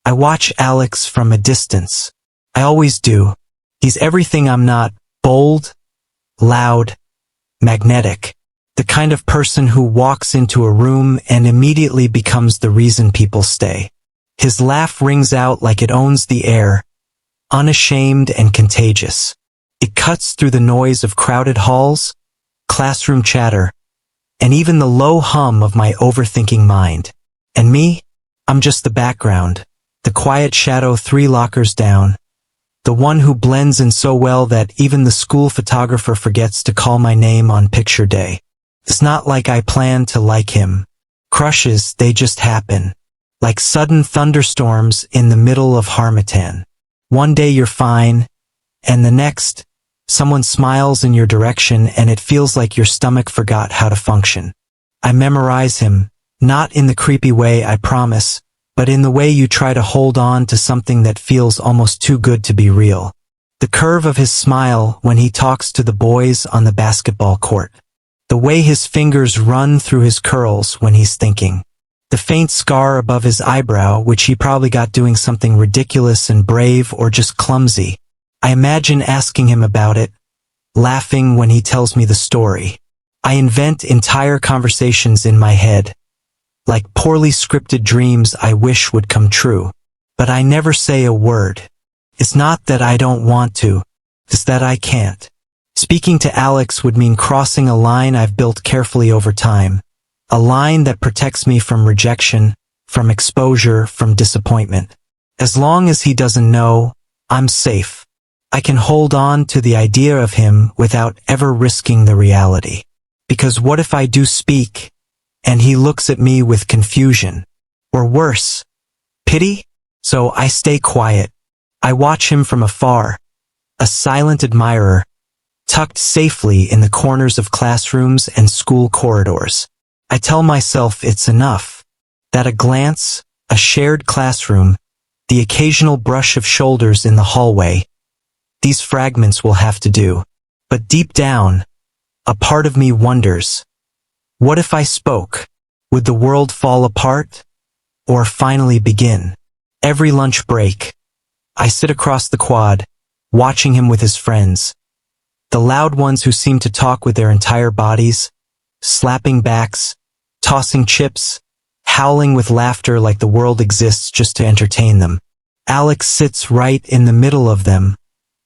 I watch Alex from a distance. I always do. He's everything I'm not: bold, loud, magnetic. The kind of person who walks into a room and immediately becomes the reason people stay. His laugh rings out like it owns the air, unashamed and contagious. It cuts through the noise of crowded halls, classroom chatter, and even the low hum of my overthinking mind. And me? I'm just the background, the quiet shadow 3 lockers down, the one who blends in so well that even the school photographer forgets to call my name on picture day. It's not like I plan to like him. Crushes, they just happen. Like sudden thunderstorms in the middle of Harmattan. One day you're fine, and the next, someone smiles in your direction and it feels like your stomach forgot how to function. I memorize him, not in the creepy way, I promise, but in the way you try to hold on to something that feels almost too good to be real. The curve of his smile when he talks to the boys on the basketball court. The way his fingers run through his curls when he's thinking. The faint scar above his eyebrow, which he probably got doing something ridiculous and brave or just clumsy. I imagine asking him about it, laughing when he tells me the story. I invent entire conversations in my head, like poorly scripted dreams I wish would come true. But I never say a word. It's not that I don't want to, it's that I can't. Speaking to Alex would mean crossing a line I've built carefully over time. A line that protects me from rejection, from exposure, from disappointment. As long as he doesn't know, I'm safe. I can hold on to the idea of him without ever risking the reality. Because what if I do speak, and he looks at me with confusion? Or worse, pity? So I stay quiet. I watch him from afar, a silent admirer, tucked safely in the corners of classrooms and school corridors. I tell myself it's enough, that a glance, a shared classroom, the occasional brush of shoulders in the hallway, these fragments will have to do. But deep down, a part of me wonders, what if I spoke? Would the world fall apart? Or finally begin? Every lunch break, I sit across the quad, watching him with his friends. The loud ones who seem to talk with their entire bodies, slapping backs, tossing chips, howling with laughter like the world exists just to entertain them. Alex sits right in the middle of them,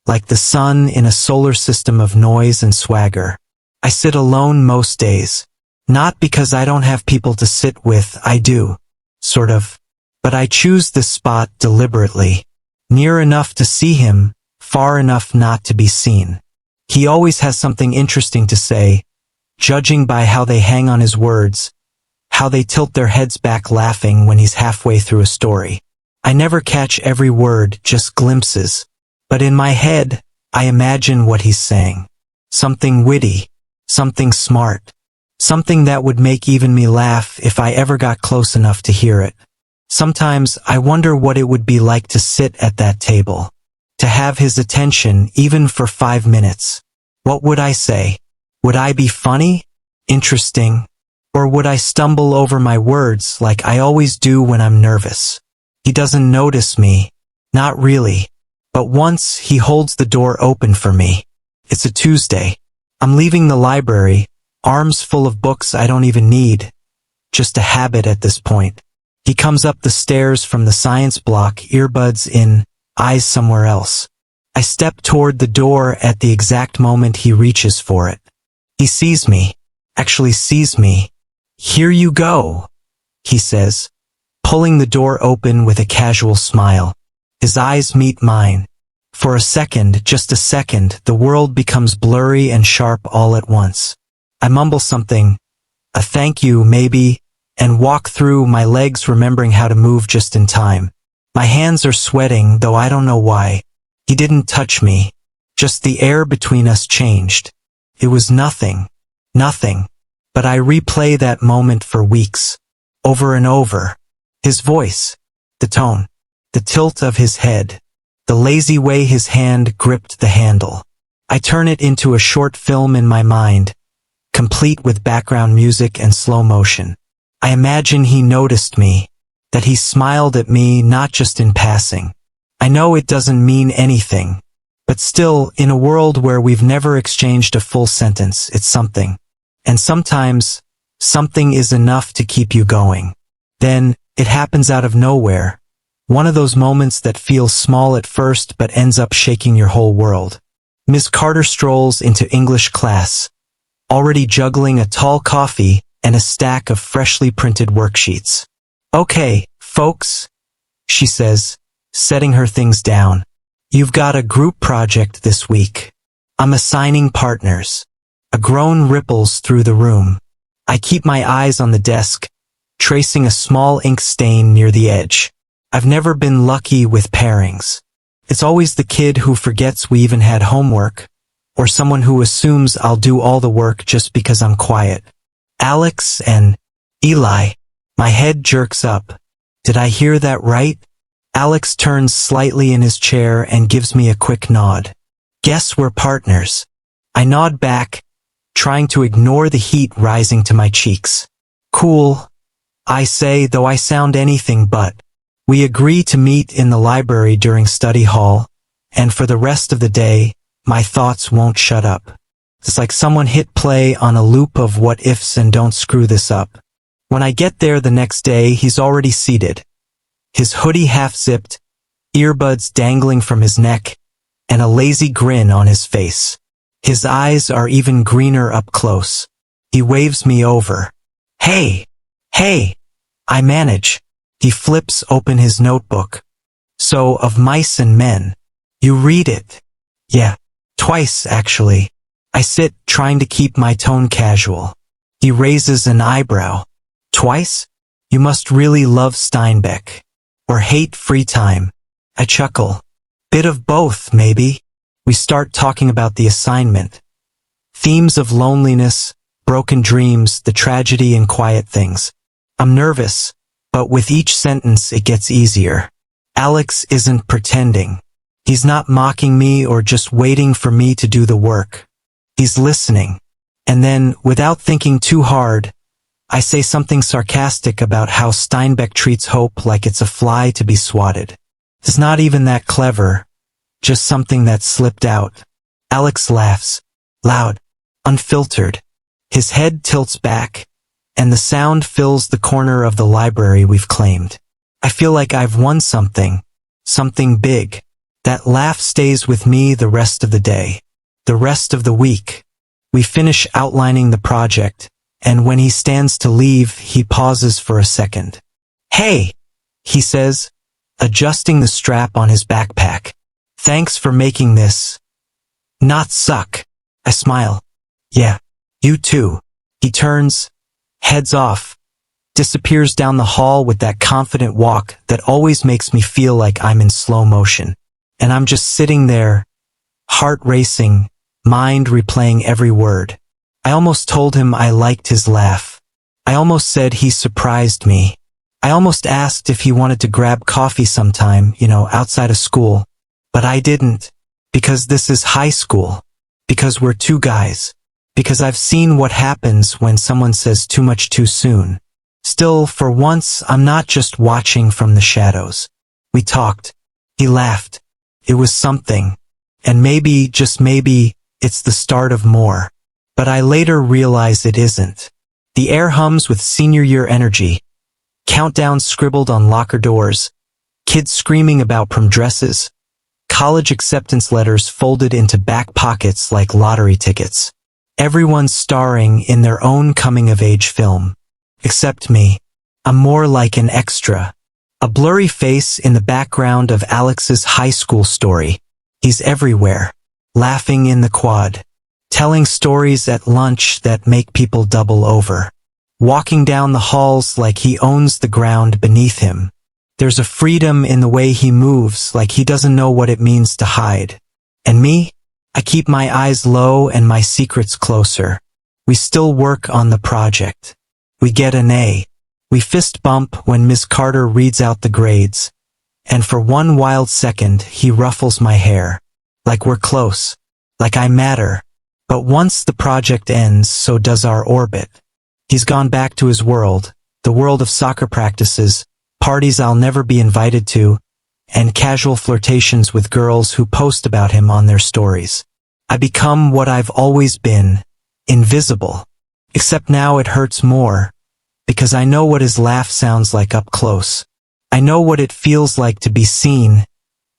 like the sun in a solar system of noise and swagger. I sit alone most days. Not because I don't have people to sit with, I do. Sort of. But I choose this spot deliberately. Near enough to see him, far enough not to be seen. He always has something interesting to say, judging by how they hang on his words, how they tilt their heads back laughing when he's halfway through a story. I never catch every word, just glimpses. But in my head, I imagine what he's saying. Something witty, something smart, something that would make even me laugh if I ever got close enough to hear it. Sometimes I wonder what it would be like to sit at that table. To have his attention even for 5 minutes. What would I say? Would I be funny? Interesting? Or would I stumble over my words like I always do when I'm nervous? He doesn't notice me. Not really. But once he holds the door open for me. It's a Tuesday. I'm leaving the library, arms full of books I don't even need. Just a habit at this point. He comes up the stairs from the science block, earbuds in, eyes somewhere else. I step toward the door at the exact moment he reaches for it. He sees me. Actually sees me. "Here you go," he says, pulling the door open with a casual smile. His eyes meet mine. For a second, just a second, the world becomes blurry and sharp all at once. I mumble something, a thank you maybe, and walk through, my legs remembering how to move just in time. My hands are sweating, though I don't know why. He didn't touch me. Just the air between us changed. It was nothing. Nothing. But I replay that moment for weeks. Over and over. His voice. The tone. The tilt of his head. The lazy way his hand gripped the handle. I turn it into a short film in my mind, complete with background music and slow motion. I imagine he noticed me. that he smiled at me not just in passing. I know it doesn't mean anything, but still, in a world where we've never exchanged a full sentence, it's something. And sometimes, something is enough to keep you going. Then, it happens out of nowhere. One of those moments that feels small at first but ends up shaking your whole world. Ms. Carter strolls into English class, already juggling a tall coffee and a stack of freshly printed worksheets. "Okay, folks," she says, setting her things down. "You've got a group project this week. I'm assigning partners." A groan ripples through the room. I keep my eyes on the desk, tracing a small ink stain near the edge. I've never been lucky with pairings. It's always the kid who forgets we even had homework, or someone who assumes I'll do all the work just because I'm quiet. Alex and Eli. My head jerks up. Did I hear that right? Alex turns slightly in his chair and gives me a quick nod. Guess we're partners. I nod back, trying to ignore the heat rising to my cheeks. Cool, I say, though I sound anything but. We agree to meet in the library during study hall, and for the rest of the day, my thoughts won't shut up. It's like someone hit play on a loop of what ifs and don't screw this up. When I get there the next day, he's already seated. His hoodie half-zipped, earbuds dangling from his neck, and a lazy grin on his face. His eyes are even greener up close. He waves me over. Hey! I manage. He flips open his notebook. So, Of Mice and Men. You read it? Yeah. Twice, actually. I sit, trying to keep my tone casual. He raises an eyebrow. Twice? You must really love Steinbeck. Or hate free time. I chuckle. Bit of both, maybe. We start talking about the assignment. Themes of loneliness, broken dreams, the tragedy in quiet things. I'm nervous, but with each sentence it gets easier. Alex isn't pretending. He's not mocking me or just waiting for me to do the work. He's listening. And then, without thinking too hard, I say something sarcastic about how Steinbeck treats hope like it's a fly to be swatted. It's not even that clever, just something that slipped out. Alex laughs, loud, unfiltered. His head tilts back, and the sound fills the corner of the library we've claimed. I feel like I've won something big. That laugh stays with me the rest of the day, the rest of the week. We finish outlining the project, and when he stands to leave, he pauses for a second. Hey, he says, adjusting the strap on his backpack. Thanks for making this not suck. I smile. Yeah, you too. He turns, heads off, disappears down the hall with that confident walk that always makes me feel like I'm in slow motion. And I'm just sitting there, heart racing, mind replaying every word. I almost told him I liked his laugh. I almost said he surprised me. I almost asked if he wanted to grab coffee sometime, outside of school. But I didn't, because this is high school. Because we're two guys. Because I've seen what happens when someone says too much too soon. Still, for once, I'm not just watching from the shadows. We talked. He laughed. It was something. And maybe, just maybe, it's the start of more. But I later realize it isn't. The air hums with senior year energy. Countdowns scribbled on locker doors. Kids screaming about prom dresses. College acceptance letters folded into back pockets like lottery tickets. Everyone's starring in their own coming-of-age film. Except me. I'm more like an extra. A blurry face in the background of Alex's high school story. He's everywhere. Laughing in the quad. Telling stories at lunch that make people double over. Walking down the halls like he owns the ground beneath him. There's a freedom in the way he moves, like he doesn't know what it means to hide. And me? I keep my eyes low and my secrets closer. We still work on the project. We get an A. We fist bump when Ms. Carter reads out the grades. And for one wild second, he ruffles my hair. Like we're close. Like I matter. But once the project ends, so does our orbit. He's gone back to his world, the world of soccer practices, parties I'll never be invited to, and casual flirtations with girls who post about him on their stories. I become what I've always been, invisible. Except now it hurts more, because I know what his laugh sounds like up close. I know what it feels like to be seen,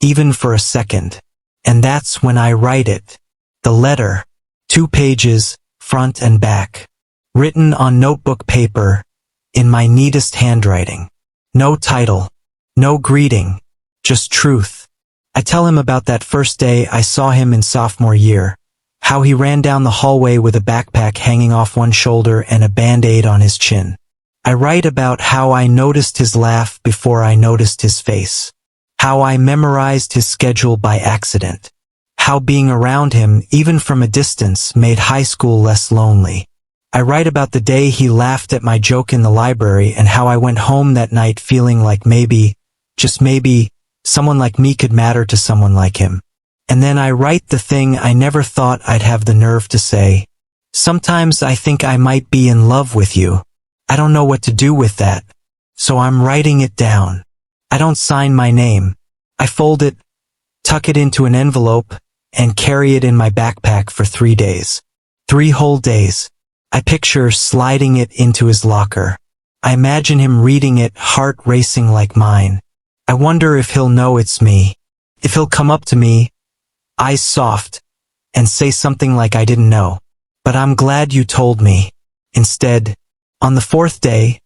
even for a second. And that's when I write it. The letter. 2 pages, front and back. Written on notebook paper, in my neatest handwriting. No title. No greeting. Just truth. I tell him about that first day I saw him in sophomore year. How he ran down the hallway with a backpack hanging off one shoulder and a band-aid on his chin. I write about how I noticed his laugh before I noticed his face. How I memorized his schedule by accident. How being around him, even from a distance, made high school less lonely. I write about the day he laughed at my joke in the library and how I went home that night feeling like maybe, just maybe, someone like me could matter to someone like him. And then I write the thing I never thought I'd have the nerve to say. Sometimes I think I might be in love with you. I don't know what to do with that. So I'm writing it down. I don't sign my name. I fold it, tuck it into an envelope, and carry it in my backpack for 3 days. 3 whole days. I picture sliding it into his locker. I imagine him reading it, heart racing like mine. I wonder if he'll know it's me. If he'll come up to me, eyes soft, and say something like I didn't know. But I'm glad you told me. Instead, on the 4th day,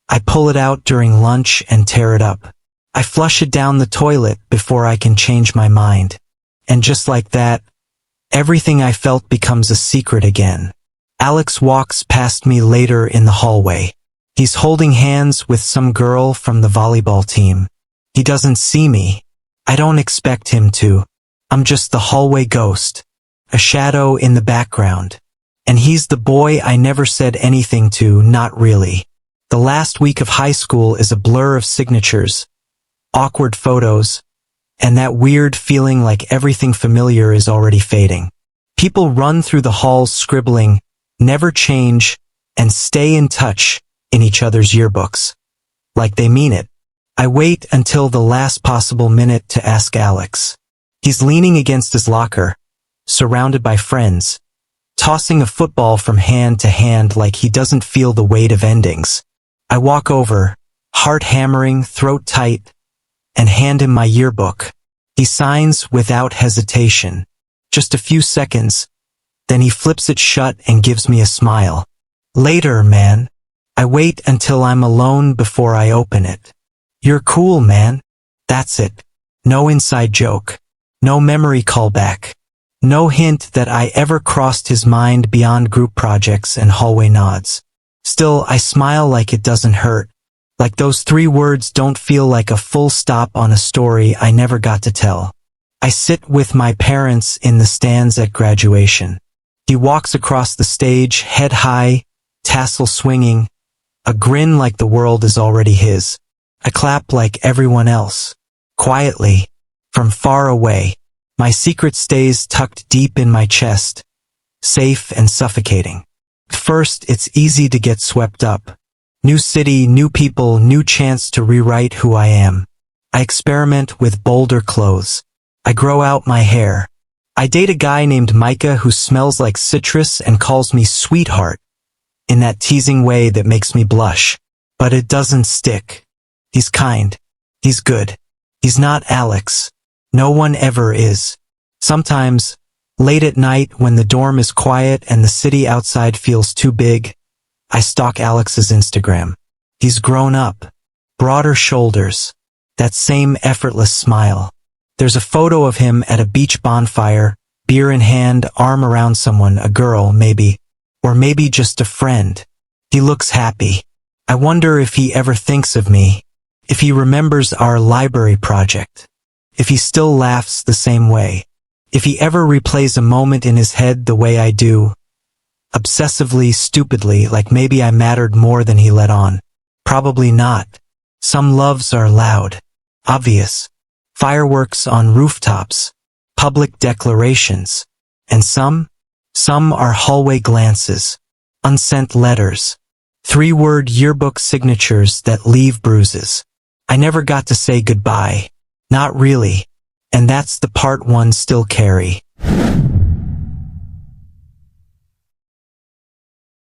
I pull it out during lunch and tear it up. I flush it down the toilet before I can change my mind. And just like that, everything I felt becomes a secret again. Alex walks past me later in the hallway. He's holding hands with some girl from the volleyball team. He doesn't see me. I don't expect him to. I'm just the hallway ghost, a shadow in the background. And he's the boy I never said anything to, not really. The last week of high school is a blur of signatures, awkward photos, and that weird feeling like everything familiar is already fading. People run through the halls scribbling, never change, and stay in touch in each other's yearbooks. Like they mean it. I wait until the last possible minute to ask Alex. He's leaning against his locker, surrounded by friends, tossing a football from hand to hand like he doesn't feel the weight of endings. I walk over, heart hammering, throat tight, and hand him my yearbook. He signs without hesitation. Just a few seconds, then he flips it shut and gives me a smile. Later, man. I wait until I'm alone before I open it. You're cool, man. That's it. No inside joke. No memory callback. No hint that I ever crossed his mind beyond group projects and hallway nods. Still, I smile like it doesn't hurt. Like those 3 words don't feel like a full stop on a story I never got to tell. I sit with my parents in the stands at graduation. He walks across the stage, head high, tassel swinging, a grin like the world is already his. I clap like everyone else. Quietly, from far away. My secret stays tucked deep in my chest, safe and suffocating. At first, it's easy to get swept up. New city, new people, new chance to rewrite who I am. I experiment with bolder clothes. I grow out my hair. I date a guy named Micah who smells like citrus and calls me sweetheart, in that teasing way that makes me blush. But it doesn't stick. He's kind. He's good. He's not Alex. No one ever is. Sometimes, late at night when the dorm is quiet and the city outside feels too big, I stalk Alex's Instagram. He's grown up. Broader shoulders. That same effortless smile. There's a photo of him at a beach bonfire, beer in hand, arm around someone, a girl maybe, or maybe just a friend. He looks happy. I wonder if he ever thinks of me, if he remembers our library project, if he still laughs the same way, if he ever replays a moment in his head the way I do, obsessively, stupidly, like maybe I mattered more than he let on. Probably not. Some loves are loud, obvious. Fireworks on rooftops, public declarations, and some are hallway glances, unsent letters, 3-word yearbook signatures that leave bruises. I never got to say goodbye. Not really. And that's the part one still carry.